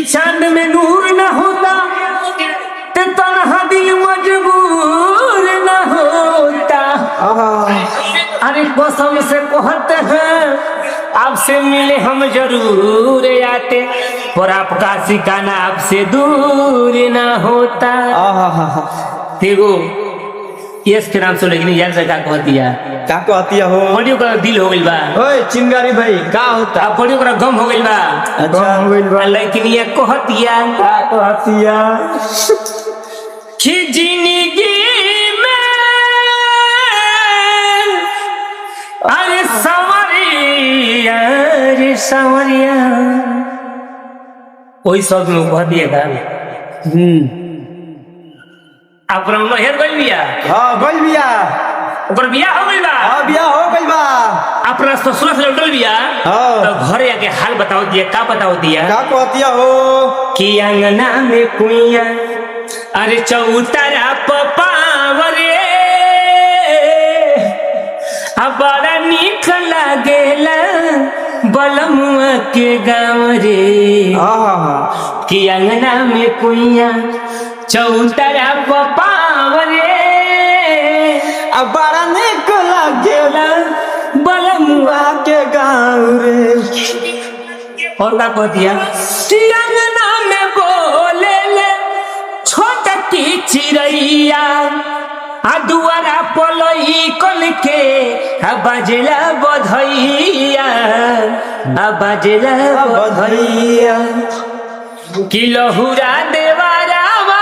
चांद में नूर न होता तो तन्हा दिल मजबूर न होता। अरे कसम से कहते हैं आपसे मिले हम जरूर आते, पर आपका ठिकाना आपसे दूर न होता। देखो यस के नाम से लेकिन यार से का कहती है हो बड़ी ओकरा दिल हो गइल बा। ओए चिंगारी भाई का होता अब बड़ी ओकरा गम हो गइल बा। गम हो गइल बा लेकिन ये कहतिया कि जिंदगी में अरे संवरिया रे संवरिया वही सब में कह दिएगा। अपना नहर गइल बिया। हां गइल बिया ओकर बियाह हो गइल बा। हां बिया हो गइल बा। अपना ससुर से लौटल बिया। तो घरे आके हाल बताओ दिया का बताओ दिया का कहतिया हो कि अंगना में कुइया अरे चौतरा पपावरे अब बड़ा नीक लागेला बलमुआ के गाँव रे। कि अंगना में कुइया चौतरा पपावरे अब बड़ा नीक लागेला बलमुआ के गाँव रे। और का कहतिया कि अंगना में बोले ले छोटा की चिड़ैया आ दुआरा पलई कल के आ बजला बधैया आ बजला बधैया कि लहुरा देवारावा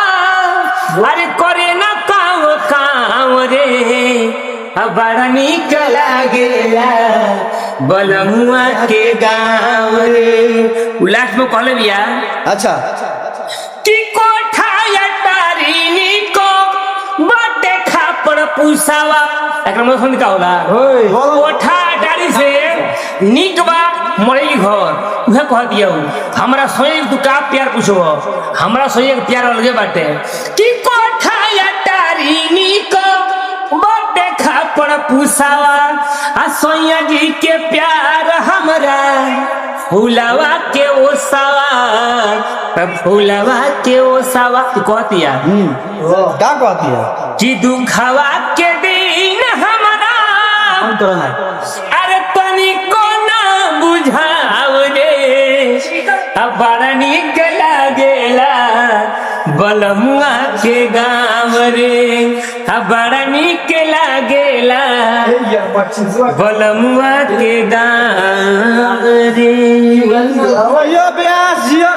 अरे करे न काम रे आ बड़ा नीक लागेला बलमुआ के गाँव रे। उल्लास में कहले बिया अच्छा कि कोठा अटारी को बाटे खापर पुसावा एकरा में सुन का होला कोठा अटारी से नीक बा मरई घर उहे कह दिया हमरा सोए तू का प्यार पूछो हमरा सोए के प्यार अलगे बाटे कि कोठा अटारी को बाटे खापर पुसावा आ सोया जी के प्यार हमरा फूलवा के ओसावा फूलवा के ओसावा कहतिया का कहतिया कि दुखवा के दिन हमरा अरे तनिको ना बुझाव रे अब बड़ा नीक लागेला बलमुआ के गाँव रे अब बड़ा नीक लागेला बलमुआ के गाँव रे। ब्यास जियो